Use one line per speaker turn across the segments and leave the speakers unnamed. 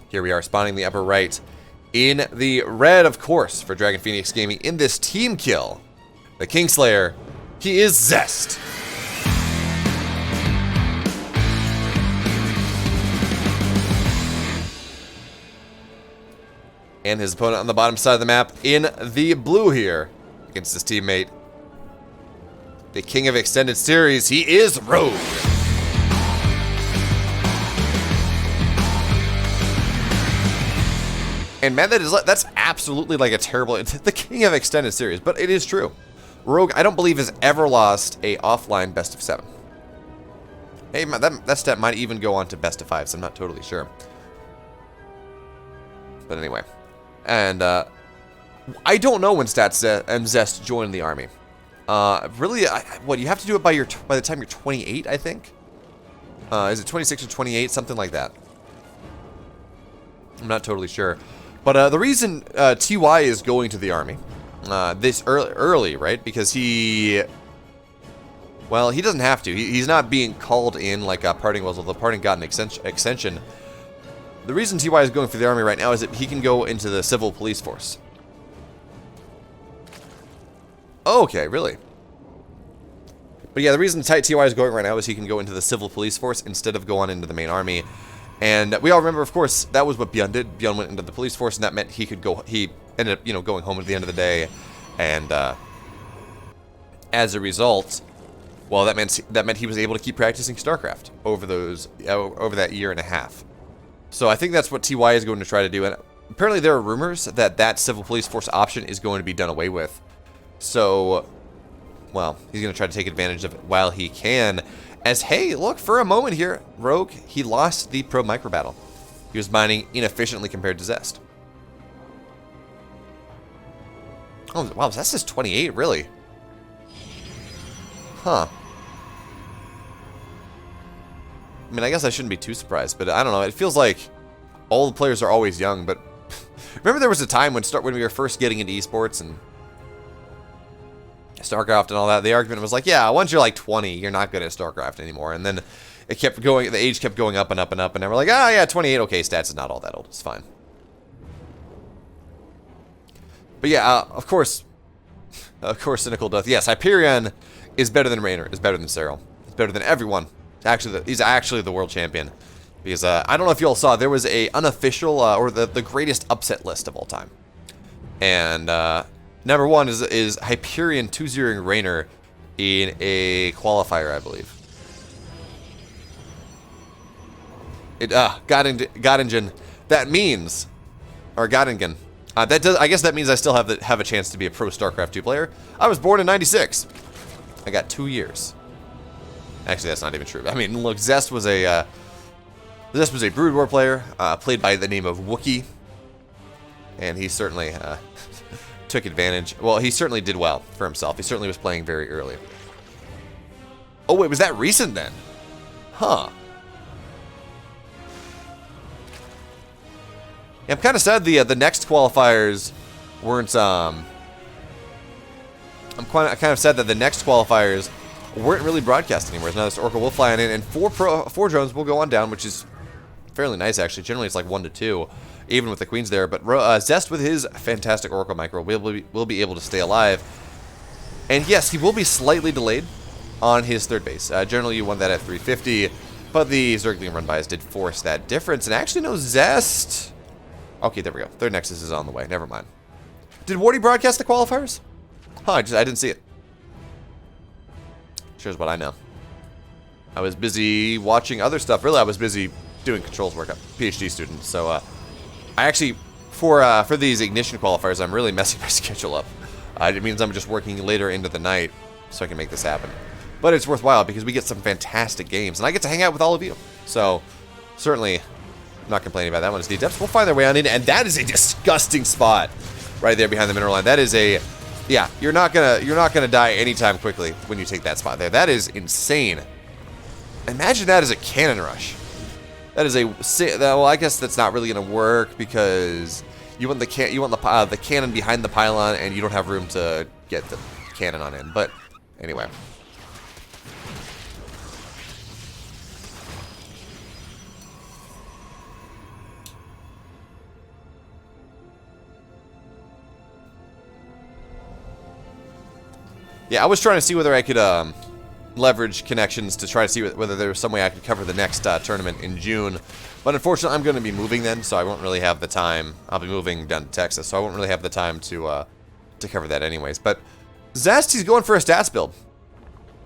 Here we are spawning the upper right. In the red, of course, for Dragon Phoenix Gaming in this team kill. The Kingslayer, he is Zest. And his opponent on the bottom side of the map in the blue here against his teammate. The king of extended series, he is Rogue. And man, that's absolutely like a terrible, it's the king of extended series, but it is true. Rogue, I don't believe, has ever lost a offline best of 7. Hey, man, that stat might even go on to best of 5s. I'm not totally sure. But anyway, and I don't know when Stats and Zest joined the army. Really, what, you have to do it by the time you're 28, I think. Is it 26 or 28, something like that? I'm not totally sure. But the reason TY is going to the army this early, right? Because well, he doesn't have to. He's not being called in like Parting was, although Parting got an extension. The reason TY is going for the army right now is that he can go into the civil police force. Oh, okay, really? But yeah, the reason TY is going right now is he can go into the civil police force instead of going into the main army. And we all remember, of course, that was what Byeon did. Byeon went into the police force, and that meant he could go. He ended up, going home at the end of the day, and as a result, well, that meant he was able to keep practicing StarCraft over that year and a half. So I think that's what TY is going to try to do. And apparently, there are rumors that civil police force option is going to be done away with. So, well, he's going to try to take advantage of it while he can. As, hey, look, for a moment here, Rogue, he lost the pro micro battle. He was mining inefficiently compared to Zest. Oh, wow, Zest is 28, really? Huh. I mean, I guess I shouldn't be too surprised, but I don't know. It feels like all the players are always young, but remember there was a time when we were first getting into esports and StarCraft and all that, the argument was like, yeah, once you're like 20, you're not good at StarCraft anymore. And then it kept going, the age kept going up and up and up, and then we're like, ah, yeah, 28, okay, stats is not all that old, it's fine. But yeah, of course, Cynical Death. Yes, Hyperion is better than Raynor, is better than Cyril, is better than everyone. He's actually the world champion. Because I don't know if you all saw, there was a unofficial, or the greatest upset list of all time. And, number 1 is Hyperion 2-0ing Raynor in a qualifier, I believe. Göttingen. That means, or Göttingen. I guess that means I still have a chance to be a pro StarCraft 2 player. I was born in '96. I got 2 years. Actually, that's not even true. I mean, look, Zest was a Brood War player, played by the name of Wookiee, and he certainly took advantage. Well, he certainly did well for himself. He certainly was playing very early. Oh, wait, was that recent then? Huh. Yeah, I'm kind of sad the next qualifiers weren't, I'm kind of sad that the next qualifiers weren't really broadcast anymore. Now this Oracle will fly on in, and 4 drones will go on down, which is fairly nice, actually. Generally, it's like 1 to 2. Even with the queens there, but Zest with his fantastic Oracle Micro will be able to stay alive. And yes, he will be slightly delayed on his third base. Generally, you won that at 350, but the Zerglium run-bys did force that difference. And actually, no, Zest... Okay, there we go. Third Nexus is on the way. Never mind. Did Wardy broadcast the qualifiers? Huh, I didn't see it. Shows what I know. I was busy watching other stuff. Really, I was busy doing controls work. I'm a PhD student, so... I actually, for these Ignition qualifiers, I'm really messing my schedule up. It means I'm just working later into the night so I can make this happen. But it's worthwhile because we get some fantastic games, and I get to hang out with all of you. So, certainly, I'm not complaining about that one. It's D-Depths. We'll find their way on in, and that is a disgusting spot right there behind the mineral line. That is a, yeah, you're not gonna die anytime quickly when you take that spot there. That is insane. Imagine that as a cannon rush. That is well, I guess that's not really gonna work because you want the cannon behind the pylon, and you don't have room to get the cannon on in. But anyway, Yeah, I was trying to see whether I could leverage connections to try to see whether there was some way I could cover the next tournament in June. But unfortunately, I'm going to be moving then, so I won't really have the time. I'll be moving down to Texas, so I won't really have the time to cover that anyways. But Zest, he's going for a stats build,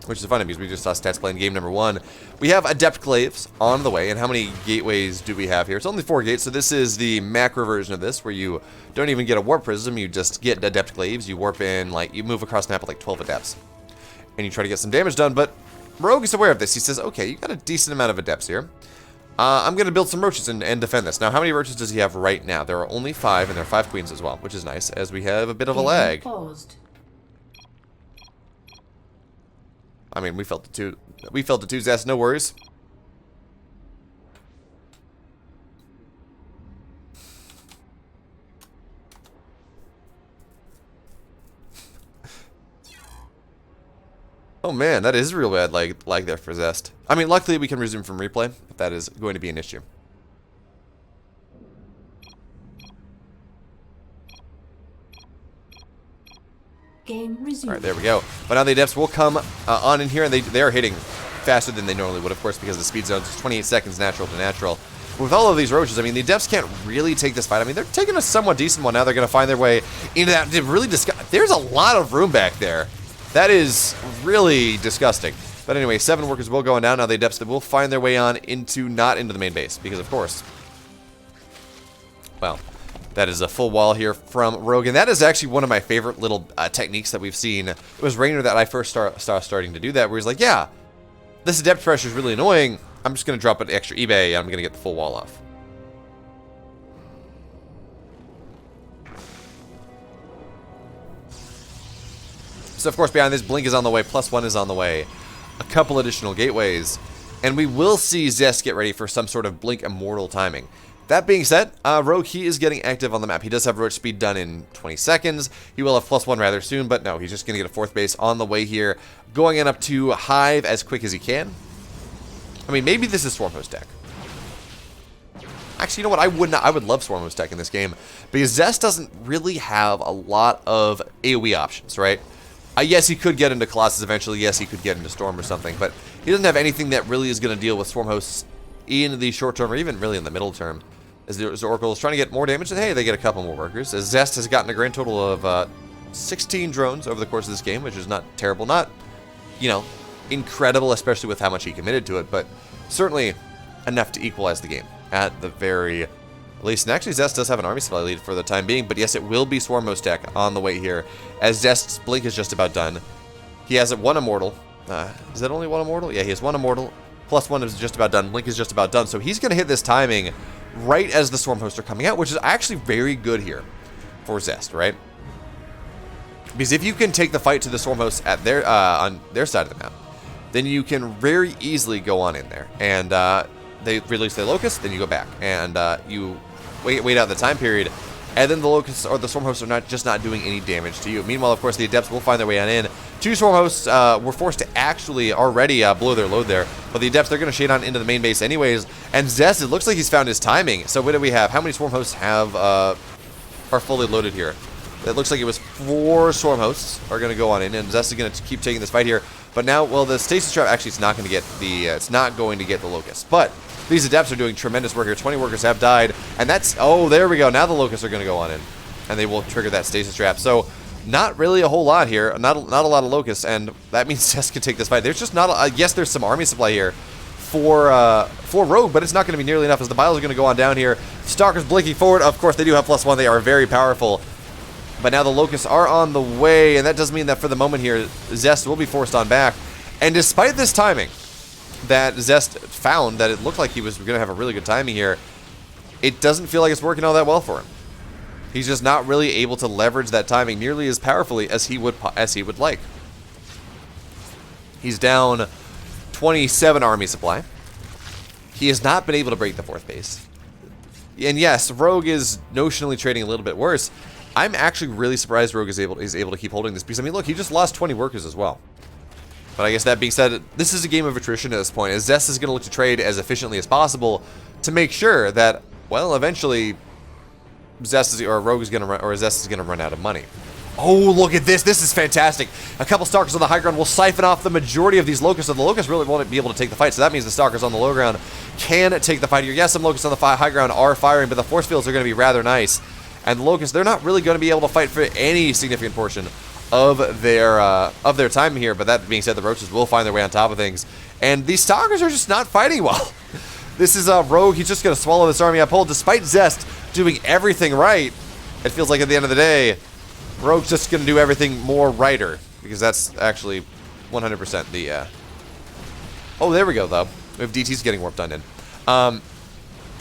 which is funny because we just saw stats play in game number 1. We have Adept Claves on the way, and how many gateways do we have here? It's only 4 gates, so this is the macro version of this, where you don't even get a warp prism, you just get Adept Claves, you warp in, like, you move across the map with like 12 Adepts, and you try to get some damage done, but Rogue is aware of this. He says, okay, you got a decent amount of Adepts here. I'm going to build some roaches and defend this. Now, how many roaches does he have right now? There are only 5, and there are 5 queens as well, which is nice, as we have a bit of a lag.
Paused.
I mean, we felt it too. We felt it too, Zest. No worries. Oh man, that is real bad lag there for Zest. I mean, luckily we can resume from replay, if that is going to be an issue.
Game resumed.
All right, there we go. But now the Adepts will come on in here, and they are hitting faster than they normally would, of course, because the speed zone is 28 seconds natural to natural. But with all of these roaches, I mean, the Adepts can't really take this fight. I mean, they're taking a somewhat decent one. Now they're going to find their way into that. Really there's a lot of room back there. That is really disgusting. But anyway, 7 workers will go on down. Now the Adepts will find their way on not into the main base, because of course, well, that is a full wall here from Rogue, and that is actually one of my favorite little techniques that we've seen. It was Rainer that I first starting to do that, where he's like, yeah, this Adept pressure is really annoying. I'm just going to drop an extra eBay, and I'm going to get the full wall off. So, of course, behind this, Blink is on the way, +1 is on the way, a couple additional gateways, and we will see Zest get ready for some sort of Blink Immortal timing. That being said, Rogue, he is getting active on the map. He does have roach speed done in 20 seconds. He will have +1 rather soon, but no, he's just going to get a 4th base on the way here, going in up to Hive as quick as he can. I mean, maybe this is Swarmhost deck. Actually, you know what? I would love Swarmhost deck in this game, because Zest doesn't really have a lot of AoE options, right? Yes, he could get into Colossus eventually. Yes, he could get into Storm or something, but he doesn't have anything that really is going to deal with Swarmhosts in the short term, or even really in the middle term. As the Oracle is trying to get more damage, and hey, they get a couple more workers. As Zest has gotten a grand total of 16 drones over the course of this game, which is not terrible. Not, you know, incredible, especially with how much he committed to it, but certainly enough to equalize the game at the very least. And actually, Zest does have an army supply lead for the time being, but yes, it will be Swarmhost deck on the way here, as Zest's Blink is just about done. He has 1 Immortal. Is that only 1 Immortal? Yeah, he has 1 Immortal. +1 is just about done. Blink is just about done. So he's going to hit this timing right as the Swarmhosts are coming out, which is actually very good here for Zest, right? Because if you can take the fight to the Swarmhosts at their on their side of the map, then you can very easily go on in there. And they release their Locusts, then you go back. And you wait out the time period, and then the Locusts or the Swarmhosts are not doing any damage to you. Meanwhile, of course, the Adepts will find their way on in. 2 Swarmhosts were forced to actually already blow their load there, but the Adepts, they're going to shade on into the main base anyways. And Zest, it looks like he's found his timing. So what do we have? How many Swarmhosts are fully loaded here? It looks like it was 4 Swarmhosts are going to go on in, and Zest is going to keep taking this fight here. But now, well, the Stasis Trap actually is not going to get the Locust, but these Adepts are doing tremendous work here. 20 workers have died, and that's, oh, there we go. Now the Locusts are going to go on in, and they will trigger that Stasis Trap. So not really a whole lot here. Not a lot of Locusts, and that means Zest can take this fight. There's just not, yes, there's some army supply here for Rogue, but it's not going to be nearly enough as the Biles are going to go on down here. Stalkers blinking forward. Of course, they do have +1. They are very powerful. But now the Locusts are on the way, and that does mean that for the moment here, Zest will be forced on back. And despite this timing that Zest found, that it looked like he was going to have a really good timing here, it doesn't feel like it's working all that well for him. He's just not really able to leverage that timing nearly as powerfully as he would like. He's down 27 army supply. He has not been able to break the 4th base. And yes, Rogue is notionally trading a little bit worse. I'm actually really surprised Rogue is able to keep holding this, because, I mean, look, he just lost 20 workers as well. But I guess that being said, this is a game of attrition at this point, as Zest is going to look to trade as efficiently as possible to make sure that, well, eventually Zest is, or Rogue is going to run, or Zest is going to run out of money. Oh, look at this. This is fantastic. A couple Stalkers on the high ground will siphon off the majority of these Locusts, so the Locusts really won't be able to take the fight, so that means the Stalkers on the low ground can take the fight here. Yes, some Locusts on the high ground are firing, but the force fields are going to be rather nice. And the Locusts, they're not really going to be able to fight for any significant portion of their time here, but that being said, the Roaches will find their way on top of things. And these Stalkers are just not fighting well. This is Rogue. He's just going to swallow this army up whole, despite Zest doing everything right. It feels like at the end of the day, Rogue's just going to do everything more righter, because that's actually 100% the... Oh, there we go, though. We have DTs getting warp done in.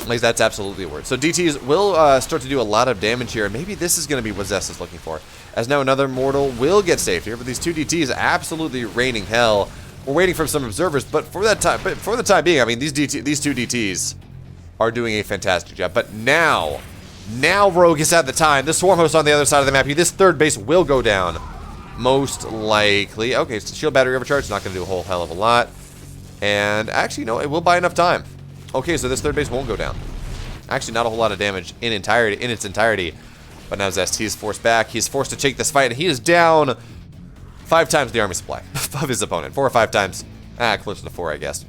Like, that's absolutely a word. So DTs will start to do a lot of damage here, and maybe this is going to be what Zest is looking for. As now another mortal will get saved here, but these two DTs absolutely raining hell. We're waiting for some observers, but for the time being, I mean, these two DTs are doing a fantastic job. But now Rogue is at the time. The Swarm Host on the other side of the map here. This third base will go down, most likely. Okay, so shield battery overcharge, not going to do a whole hell of a lot. And actually, no, it will buy enough time. Okay, so this third base won't go down. Actually, not a whole lot of damage in its entirety. But now Zest, he's forced back. He's forced to take this fight, and he is down 5 times the army supply of his opponent. 4 or 5 times. Closer to 4, I guess.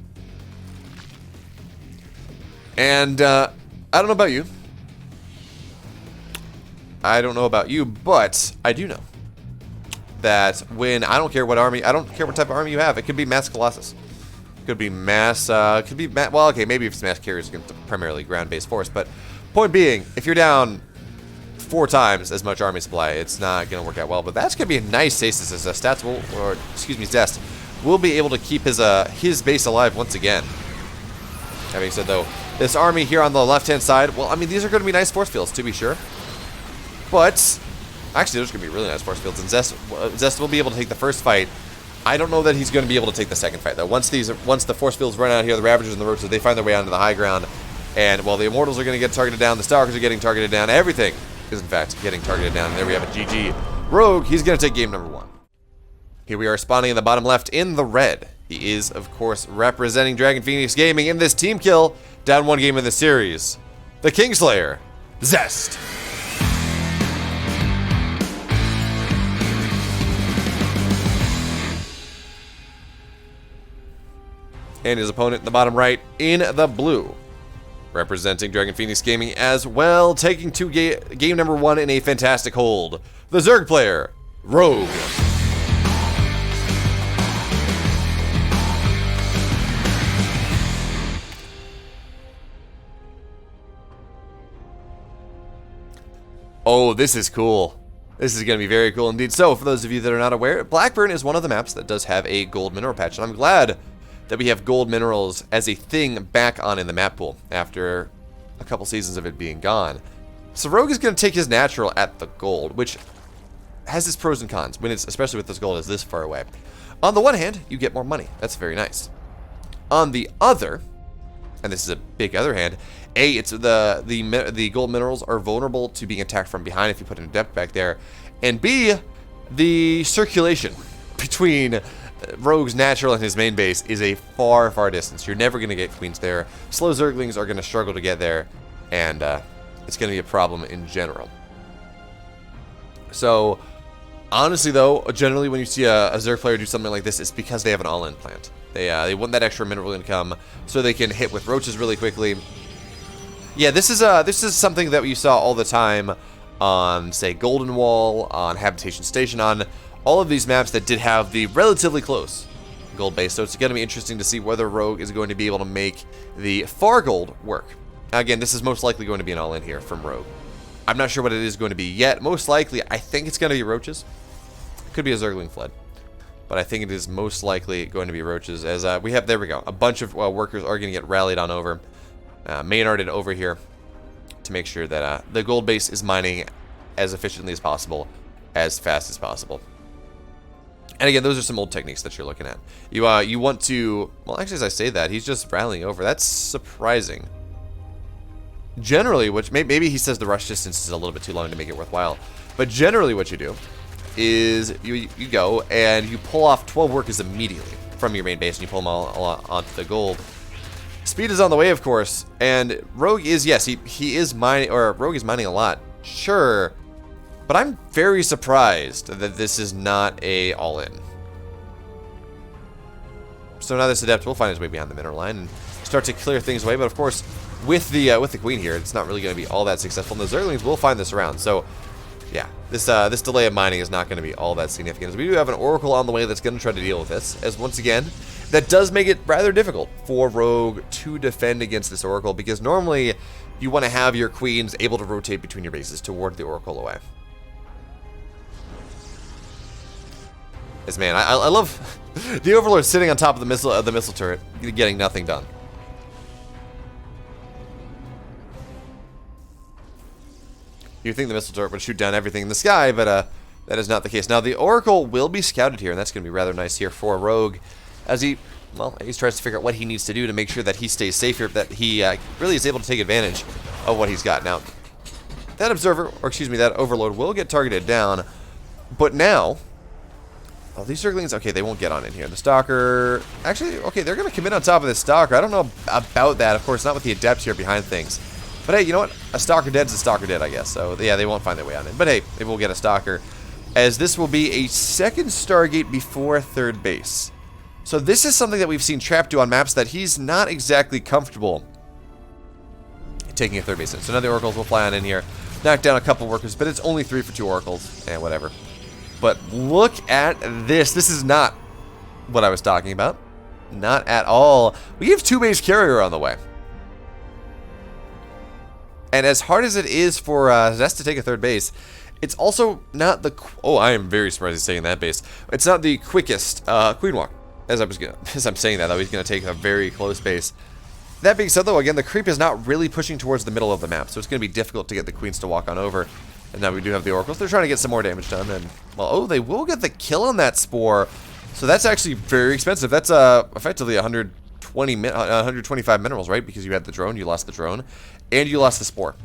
And I don't know about you. But I do know that when I don't care what type of army you have. It could be Mass Colossus. Could be Mass. Well, okay, maybe if it's Mass Carriers, it's primarily ground-based force. But point being, if you're down 4 times as much army supply, it's not going to work out well. But that's going to be a nice stasis as Zest will be able to keep his base alive once again. Having said though, this army here on the left-hand side, well, I mean, these are going to be nice force fields to be sure. But actually, there's going to be really nice force fields, and Zest will be able to take the first fight. I don't know that he's going to be able to take the second fight though. Once the force fields run out here, the Ravagers and the Roaches, they find their way onto the high ground, and while the Immortals are going to get targeted down, the Stalkers are getting targeted down, everything is in fact getting targeted down. And there we have a GG. Rogue, he's going to take game number 1. Here we are spawning in the bottom left in the red. He is, of course, representing Dragon Phoenix Gaming in this team kill, down 1 game in the series. The Kingslayer, Zest. And his opponent in the bottom right in the blue, representing Dragon Phoenix Gaming as well, taking game number 1 in a fantastic hold. The Zerg player, Rogue. Oh, this is cool. This is going to be very cool indeed. So, for those of you that are not aware, Blackburn is one of the maps that does have a gold mineral patch, and I'm glad that we have gold minerals as a thing back on in the map pool after a couple seasons of it being gone. So Rogue is going to take his natural at the gold, which has its pros and cons, especially with this gold is this far away. On the one hand, you get more money. That's very nice. On the other, and this is a big other hand, A, it's the gold minerals are vulnerable to being attacked from behind if you put an adept back there, and B, the circulation between Rogue's natural and his main base is a far, far distance. You're never going to get queens there. Slow Zerglings are going to struggle to get there, and it's going to be a problem in general. So, honestly though, generally when you see a Zerg player do something like this, it's because they have an all-in plant. They want that extra mineral income so they can hit with Roaches really quickly. Yeah, this is something that you saw all the time on, say, Golden Wall, on Habitation Station, on all of these maps that did have the relatively close gold base. So it's going to be interesting to see whether Rogue is going to be able to make the far gold work. Now, again, this is most likely going to be an all-in here from Rogue. I'm not sure what it is going to be yet. Most likely, I think it's going to be Roaches. Could be a Zergling Flood. But I think it is most likely going to be Roaches, as we have, there we go, a bunch of workers are going to get rallied on over, Maynarded over here, to make sure that the gold base is mining as efficiently as possible, as fast as possible. And again, those are some old techniques that you're looking at. You want to, well, actually, as I say that, he's just rallying over. That's surprising. Generally, which maybe he says the rush distance is a little bit too long to make it worthwhile, but generally what you do is you go and you pull off 12 workers immediately from your main base, and you pull them all onto the gold. Speed is on the way, of course, and Rogue is, yes, he is mining, or Rogue is mining a lot, sure, But I'm very surprised that this is not a all-in. So now this Adept will find his way behind the mineral line and start to clear things away. But of course, with the Queen here, it's not really going to be all that successful. And the Zerglings will find this around. So yeah, this delay of mining is not going to be all that significant. We do have an Oracle on the way that's going to try to deal with this. As once again, that does make it rather difficult for Rogue to defend against this Oracle, because normally you want to have your Queens able to rotate between your bases to ward the Oracle away. As man, I love the Overlord sitting on top of the missile turret, getting nothing done. You'd think the missile turret would shoot down everything in the sky, but that is not the case. Now, the Oracle will be scouted here, and that's going to be rather nice here for Rogue, as he tries to figure out what he needs to do to make sure that he stays safe here, that he really is able to take advantage of what he's got. Now, that Observer, or excuse me, that Overlord will get targeted down, but now, oh, these Zerglings, okay, they won't get on in here. The Stalker, actually, okay, they're going to commit on top of this Stalker. I don't know about that, of course, not with the Adept here behind things. But hey, you know what? A Stalker dead is a Stalker dead, I guess. So, yeah, they won't find their way on in. But hey, they will get a Stalker, as this will be a second Stargate before third base. So this is something that we've seen Trap do on maps that he's not exactly comfortable taking a third base in. So now the Oracles will fly on in here, knock down a couple workers, but it's only 3 for 2 Oracles. And whatever. But look at this. This is not what I was talking about. Not at all. We have 2 base carrier on the way. And as hard as it is for ZEST to take a third base, it's also not the... Oh, I am very surprised he's taking that base. It's not the quickest Queen Walk. As I'm saying that, though, he's going to take a very close base. That being said, though, again, the creep is not really pushing towards the middle of the map, so it's going to be difficult to get the Queens to walk on over. And now we do have the Oracles. They're trying to get some more damage done. And, well, oh, they will get the kill on that Spore. So that's actually very expensive. That's effectively 125 minerals, right? Because you had the drone, you lost the drone, and you lost the Spore.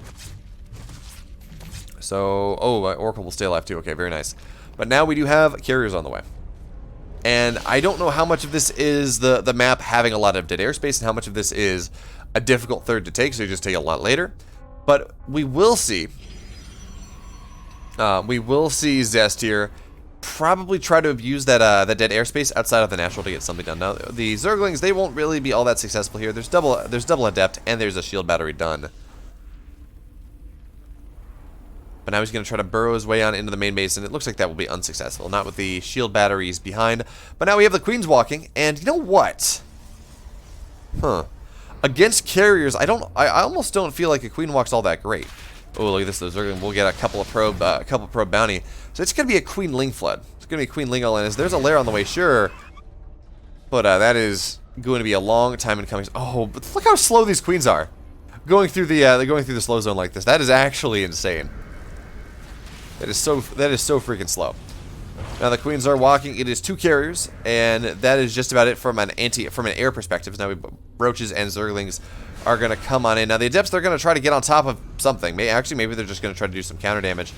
So, oh, Oracle will stay alive too. Okay, very nice. But now we do have carriers on the way. And I don't know how much of this is the map having a lot of dead airspace and how much of this is a difficult third to take, so you just take a lot later. But we will see. We will see ZEST here probably try to abuse that dead airspace outside of the natural to get something done. Now, the Zerglings, they won't really be all that successful here. There's double Adept, and there's a shield battery done. But now he's going to try to burrow his way on into the main base, and it looks like that will be unsuccessful. Not with the shield batteries behind. But now we have the Queens walking, and you know what? Against carriers, I almost don't feel like a Queen walk's all that great. Oh, look at this. The Zergling will get a couple of probe bounty. So it's going to be a Queen Ling flood. It's going to be a Queen Ling all in. There's a lair on the way, sure. But that is going to be a long time in coming. Oh, but look how slow these Queens are. Going through the slow zone like this. That is actually insane. That is so freaking slow. Now the Queens are walking. It is 2 carriers, and that is just about it from an air perspective. Now Roaches and Zerglings are going to come on in. Now the Adepts, they're going to try to get on top of something. Maybe they're just going to try to do some counter damage.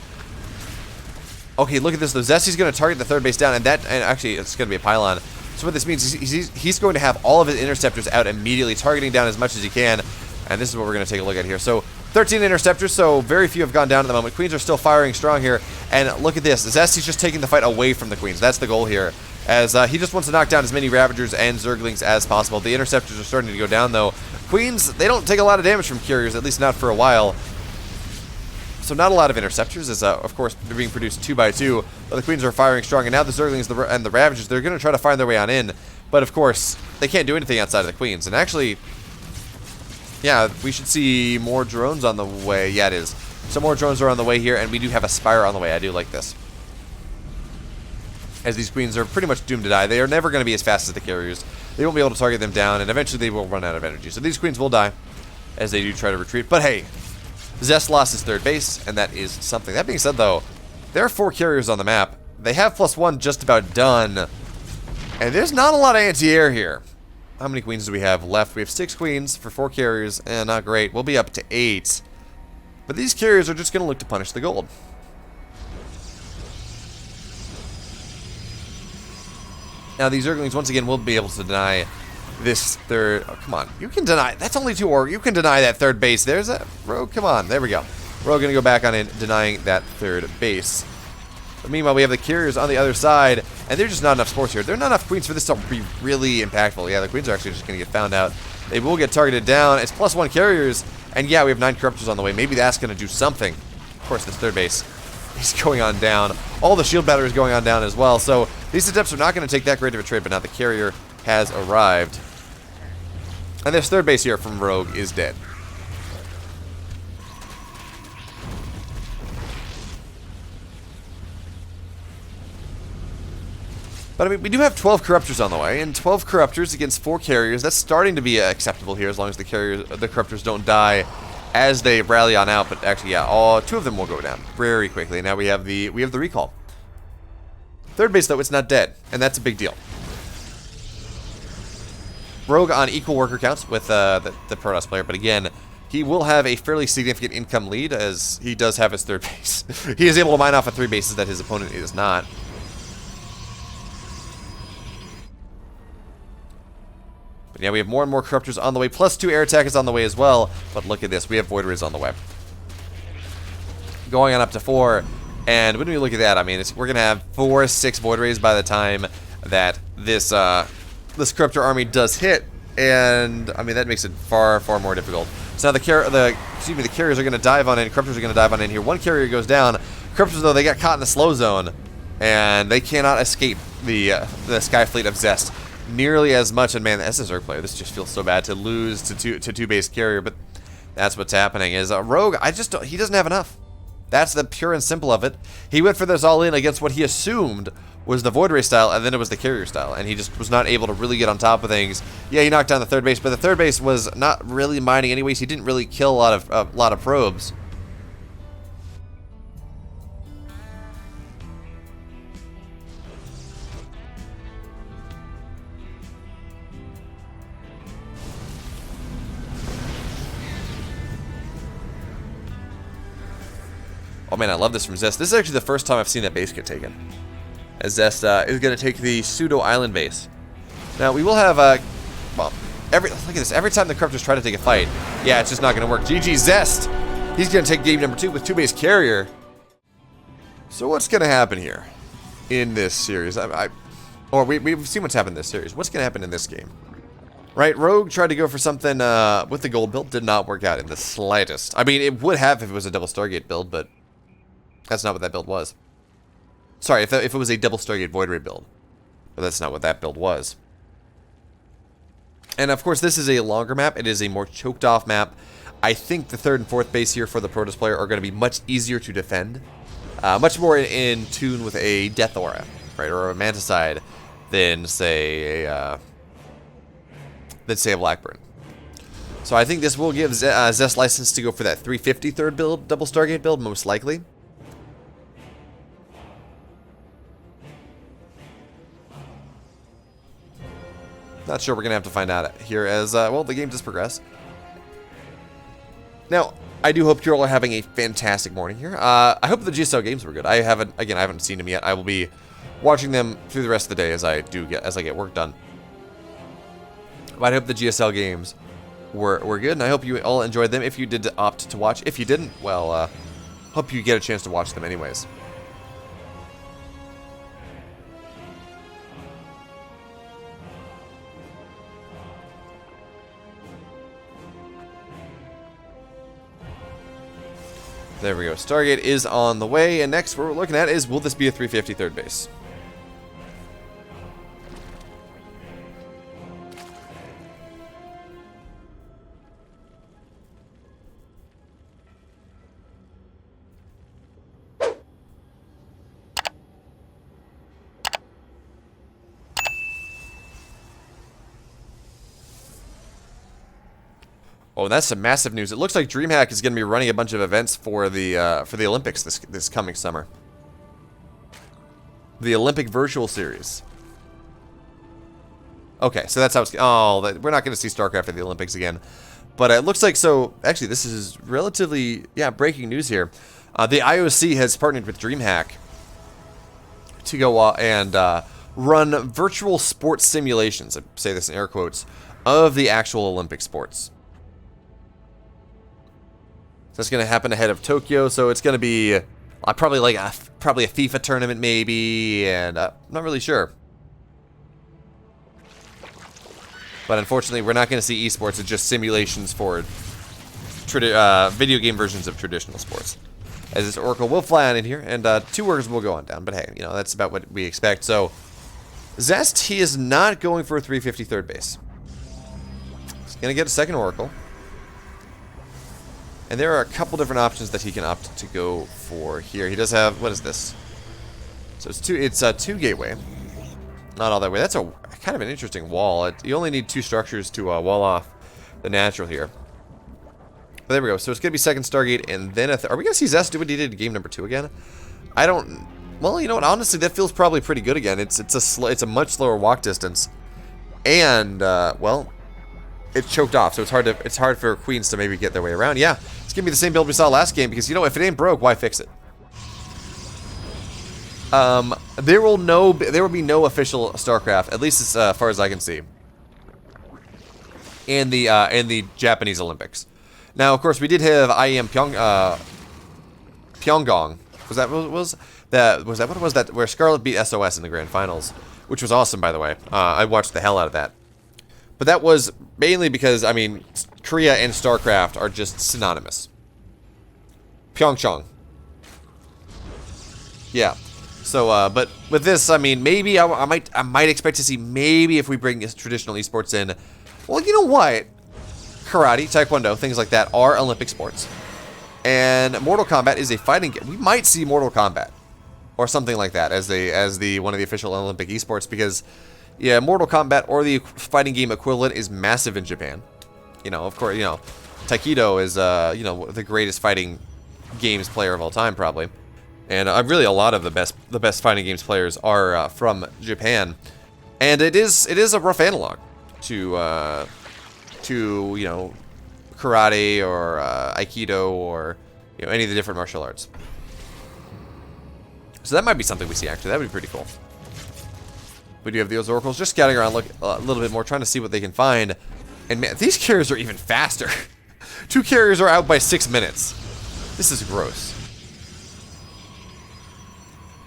Okay, look at this though. Zesty's going to target the third base down, and actually it's going to be a pylon. So what this means is he's going to have all of his interceptors out immediately, targeting down as much as he can. And this is what we're going to take a look at here. So 13 interceptors, so very few have gone down at the moment. Queens are still firing strong here. And look at this. Zesty's just taking the fight away from the Queens. That's the goal here. As he just wants to knock down as many Ravagers and Zerglings as possible. The interceptors are starting to go down, though. Queens, they don't take a lot of damage from carriers, at least not for a while. So not a lot of interceptors, as of course they're being produced 2 by 2. But the Queens are firing strong, and now the Zerglings and the Ravagers, they're going to try to find their way on in. But of course, they can't do anything outside of the Queens. And actually, yeah, we should see more drones on the way. Yeah, it is. Some more drones are on the way here, and we do have a Spire on the way. I do like this. As these Queens are pretty much doomed to die. They are never going to be as fast as the carriers. They won't be able to target them down, and eventually they will run out of energy. So these Queens will die as they do try to retreat. But hey, ZEST lost his third base, and that is something. That being said, though, there are 4 carriers on the map. They have +1 just about done. And there's not a lot of anti-air here. How many Queens do we have left? We have 6 Queens for 4 carriers, and not great. We'll be up to 8. But these carriers are just going to look to punish the gold. Now, these Zerglings, once again, will be able to deny this third... Oh, come on. You can deny... That's only 2 org. You can deny that third base. There's a... Rogue, come on. There we go. We're all going to go back on in, denying that third base. But meanwhile, we have the carriers on the other side, and there's just not enough sports here. There are not enough queens for this to be really impactful. Yeah, the queens are actually just going to get found out. They will get targeted down. It's +1 carriers, and yeah, we have 9 corruptors on the way. Maybe that's going to do something. Of course, this third base is going on down. All the shield batteries going on down as well. So these attempts are not going to take that great of a trade, but now the carrier has arrived. And this third base here from Rogue is dead. But I mean, we do have 12 corruptors on the way, and 12 corruptors against 4 carriers. That's starting to be acceptable here, as long as the corruptors don't die as they rally on out. But actually, yeah, 2 of them will go down very quickly. Now we have the recall. Third base though, it's not dead, and that's a big deal. Rogue on equal worker counts with the Protoss player, but again, he will have a fairly significant income lead as he does have his third base. He is able to mine off of 3 bases that his opponent is not. But yeah, we have more and more corruptors on the way, plus 2 air attackers on the way as well. But look at this, we have Void Rays on the way, going on up to 4. And when we look at that, I mean, we're gonna have 4 or 6 Void Rays by the time that this this corruptor army does hit, and I mean that makes it far more difficult. So now the carriers are going to dive on in. Corruptors are going to dive on in here. 1 carrier goes down. Corruptors though, they got caught in the slow zone, and they cannot escape the Sky Fleet of Zest nearly as much. And man, as a Zerg player, this just feels so bad to lose to 2 base carrier, but that's what's happening. Is Rogue? He doesn't have enough. That's the pure and simple of it. He went for this all in against what he assumed was the Void Ray style, and then it was the carrier style, and he just was not able to really get on top of things. Yeah, he knocked down the third base, but the third base was not really mining anyways. He didn't really kill a lot of probes. Oh man, I love this from Zest. This is actually the first time I've seen that base get taken, as Zest is going to take the pseudo island base. Now we will have well, look at this. Every time the corruptors try to take a fight, yeah, it's just not going to work. GG Zest. He's going to take game number 2 with 2 base carrier. So what's going to happen here in this series? We've seen what's happened in this series. What's going to happen in this game? Right, Rogue tried to go for something with the gold build. Did not work out in the slightest. I mean, it would have if it was a double Stargate build, but that's not what that build was. Sorry, if it was a double Stargate Void Ray build. But that's not what that build was. And of course, this is a longer map. It is a more choked off map. I think the 3rd and 4th base here for the Protoss player are going to be much easier to defend. Much more in tune with a Death Aura, right, or a Manticide than, say, a Blackburn. So I think this will give Zest license to go for that 350 third build, double Stargate build, most likely. Not sure, we're going to have to find out here as, well, the game does progress. Now, I do hope you're all having a fantastic morning here. I hope the GSL games were good. I haven't seen them yet. I will be watching them through the rest of the day as I get work done. But I hope the GSL games were good, and I hope you all enjoyed them if you did opt to watch. If you didn't, well, hope you get a chance to watch them anyways. There we go. Stargate is on the way, and next what we're looking at is, will this be a 350 third base? Oh, and that's some massive news. It looks like DreamHack is going to be running a bunch of events for the Olympics this coming summer. The Olympic Virtual Series. Okay, so that's how it's... Oh, we're not going to see StarCraft at the Olympics again. But it looks like... So, actually, this is relatively... Yeah, breaking news here. The IOC has partnered with DreamHack to go and run virtual sports simulations, I say this in air quotes, of the actual Olympic sports. That's going to happen ahead of Tokyo, so it's going to be probably like a FIFA tournament maybe, and I'm not really sure. But unfortunately, we're not going to see esports. It's just simulations for video game versions of traditional sports. As this Oracle will fly on in here, and 2 workers will go on down. But hey, you know, that's about what we expect. So, Zest, he is not going for a 353rd base. He's going to get a second Oracle. And there are a couple different options that he can opt to go for here. He does have, what is this? So it's a 2 gateway. Not all that way. That's a kind of an interesting wall. You only need 2 structures to wall off the natural here. But there we go. So it's going to be second Stargate, and then are we going to see Zest do what he did in game number 2 again? I don't. Well, you know what? Honestly, that feels probably pretty good again. It's a much slower walk distance, and well, it's choked off. So it's hard for queens to maybe get their way around. Yeah, it's going to be the same build we saw last game because you know if it ain't broke, why fix it? There will be no official StarCraft, at least as far as I can see, in the Japanese Olympics. Now, of course, we did have IEM Pyongyang. Was that where Scarlet beat SOS in the grand finals, which was awesome, by the way. I watched the hell out of that. But that was mainly because, I mean, Korea and StarCraft are just synonymous. Pyeongchang. Yeah. So, but with this, I mean, maybe I might expect to see maybe if we bring traditional esports in. Well, you know what? Karate, Taekwondo, things like that are Olympic sports. And Mortal Kombat is a fighting game. We might see Mortal Kombat or something like that as one of the official Olympic esports because yeah, Mortal Kombat or the fighting game equivalent is massive in Japan. You know, of course, you know, Taekwondo is you know, the greatest fighting games player of all time probably. And really a lot of the best fighting games players are from Japan. And it is a rough analog to you know, karate or aikido or you know, any of the different martial arts. So that might be something we see actually. That would be pretty cool. We do have those oracles just scouting around, look a little bit more, trying to see what they can find. And man, these carriers are even faster. 2 carriers are out by 6 minutes. This is gross.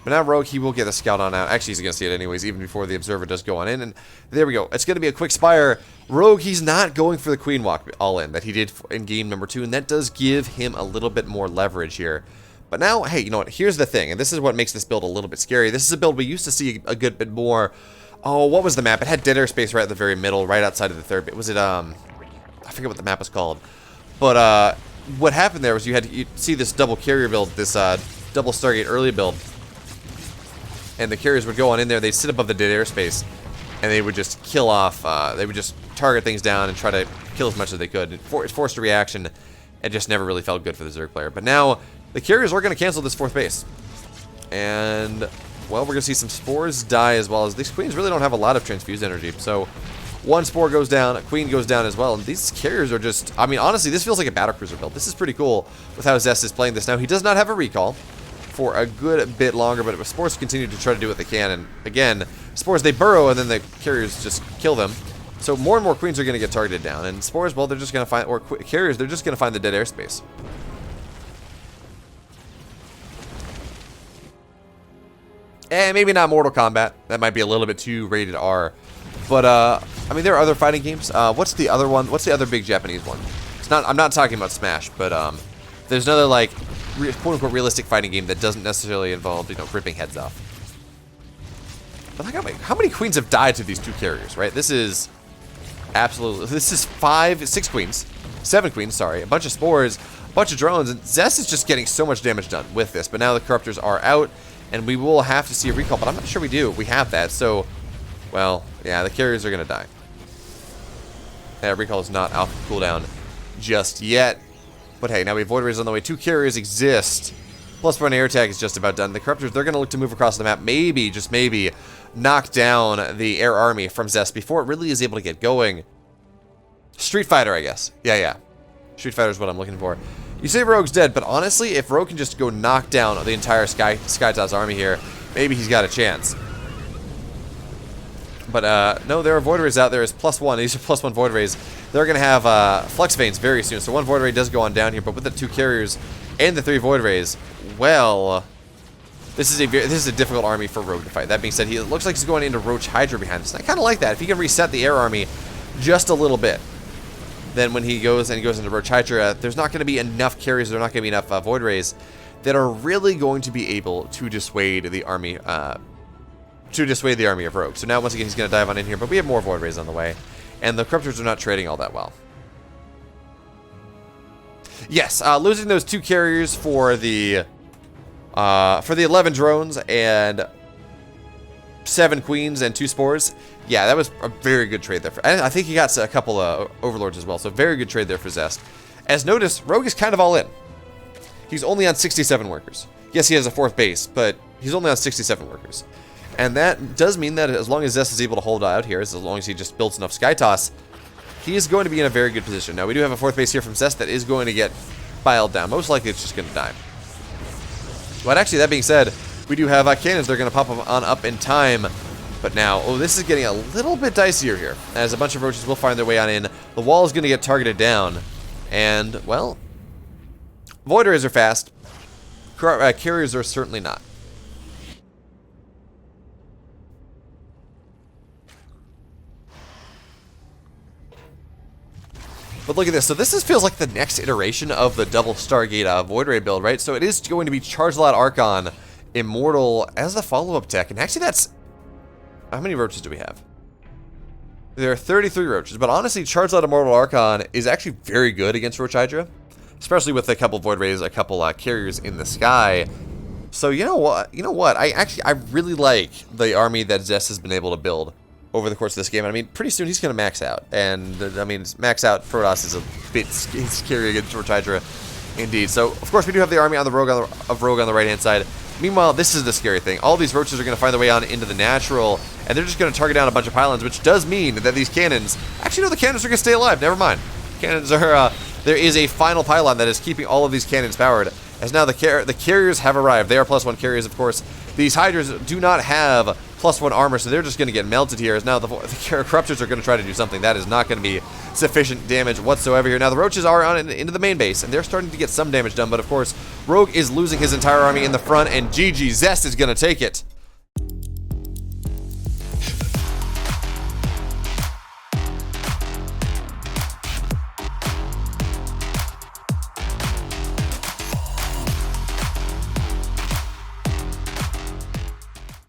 But now Rogue, he will get a scout on out. Actually, he's going to see it anyways, even before the observer does go on in. And there we go. It's going to be a quick spire. Rogue, he's not going for the queen walk all in that he did in game number 2. And that does give him a little bit more leverage here. But now, hey, you know what? Here's the thing. And this is what makes this build a little bit scary. This is a build we used to see a good bit more. Oh, what was the map? It had dead airspace right at the very middle, right outside of the third bit. Was it, I forget what the map was called. But what happened there was you'd see this double carrier build, this double Stargate early build. And the carriers would go on in there, they'd sit above the dead airspace, and they would just kill off, they would just target things down and try to kill as much as they could. It forced a reaction, it just never really felt good for the Zerg player. But now, the carriers are going to cancel this 4th base. And, well, we're going to see some spores die as well, as these queens really don't have a lot of transfused energy. So, 1 spore goes down, a queen goes down as well, and these carriers are just, I mean, honestly, this feels like a battlecruiser build. This is pretty cool with how Zest is playing this. Now, he does not have a recall for a good bit longer, but spores continue to try to do what they can, and again, spores, they burrow and then the carriers just kill them. So more and more queens are going to get targeted down, and spores, well, they're just going to find, or carriers, they're just going to find the dead airspace. And maybe not Mortal Kombat, that might be a little bit too rated R, but I mean, there are other fighting games. What's the other one? What's the other big Japanese one? It's not, I'm not talking about Smash, but there's another, like, quote-unquote realistic fighting game that doesn't necessarily involve, you know, ripping heads off. But like, how many queens have died to these 2 carriers, right? This is absolutely, this is 6 queens, 7 queens, sorry, a bunch of spores, a bunch of drones, and Zest is just getting so much damage done with this. But now the corruptors are out, and we will have to see a recall, but I'm not sure we do. We have that, so, well, yeah, the carriers are going to die. That recall is not off cooldown just yet. But hey, now we have Void Rays on the way. 2 carriers exist. Plus one air attack is just about done. The Corruptors, they're going to look to move across the map. Maybe, just maybe, knock down the air army from Zest before it really is able to get going. Street Fighter, I guess. Yeah. Street Fighter is what I'm looking for. You say Rogue's dead, but honestly, if Rogue can just go knock down the entire Skytoss army here, maybe he's got a chance. But no, there are Void Rays out there as +1. These are +1 Void Rays. They're going to have Flux Veins very soon. So 1 Void Ray does go on down here, but with the 2 carriers and the 3 Void Rays, well, this is a difficult army for Rogue to fight. That being said, it looks like he's going into Roach Hydra behind this. And I kind of like that. If he can reset the air army just a little bit, then when he goes into Roach Hydra, there's not going to be enough carriers, there's not going to be enough Void Rays that are really going to be able to dissuade the army of Rogue. So now once again he's going to dive on in here, but we have more Void Rays on the way, and the Corruptors are not trading all that well. Yes, losing those 2 carriers for the 11 drones and 7 queens and 2 spores. Yeah, that was a very good trade there. I think he got a couple of overlords as well, so very good trade there for Zest. As noticed, Rogue is kind of all in. He's only on 67 workers. Yes, he has a 4th base, but he's only on 67 workers. And that does mean that as long as Zest is able to hold out here, as long as he just builds enough Sky Toss, he is going to be in a very good position. Now, we do have a 4th base here from Zest that is going to get piled down. Most likely, it's just going to die. But actually, that being said, we do have cannons. They're going to pop on up in time. But now, oh, this is getting a little bit dicier here, as a bunch of roaches will find their way on in. The wall is going to get targeted down. And, well, Void Rays are fast. Carriers are certainly not. But look at this. So this feels like the next iteration of the double Stargate Void Ray build, right? So it is going to be Charge Lot Archon Immortal as the follow-up tech. And actually that's... How many roaches do we have? There are 33 roaches. But honestly, Charge Lot Immortal Archon is actually very good against Roach Hydra. Especially with a couple Void Rays, a couple carriers in the sky. So you know what? I really like the army that Zest has been able to build over the course of this game. I mean, pretty soon he's going to max out. And, I mean, max out Protoss is a bit scary against Roach Hydra, indeed. So, of course, we do have the army on the Rogue on the right-hand side. Meanwhile, this is the scary thing. All these roaches are going to find their way on into the natural, and they're just going to target down a bunch of pylons, which does mean that these cannons... Actually, no, the cannons are going to stay alive. Never mind. Cannons are... there is a final pylon that is keeping all of these cannons powered, as now the carriers have arrived. They are +1 carriers, of course. These Hydras do not have +1 armor, so they're just going to get melted here. As now the Corruptors are going to try to do something. That is not going to be sufficient damage whatsoever here. Now the Roaches are on into the main base, and they're starting to get some damage done. But of course, Rogue is losing his entire army in the front, and GG Zest is going to take it.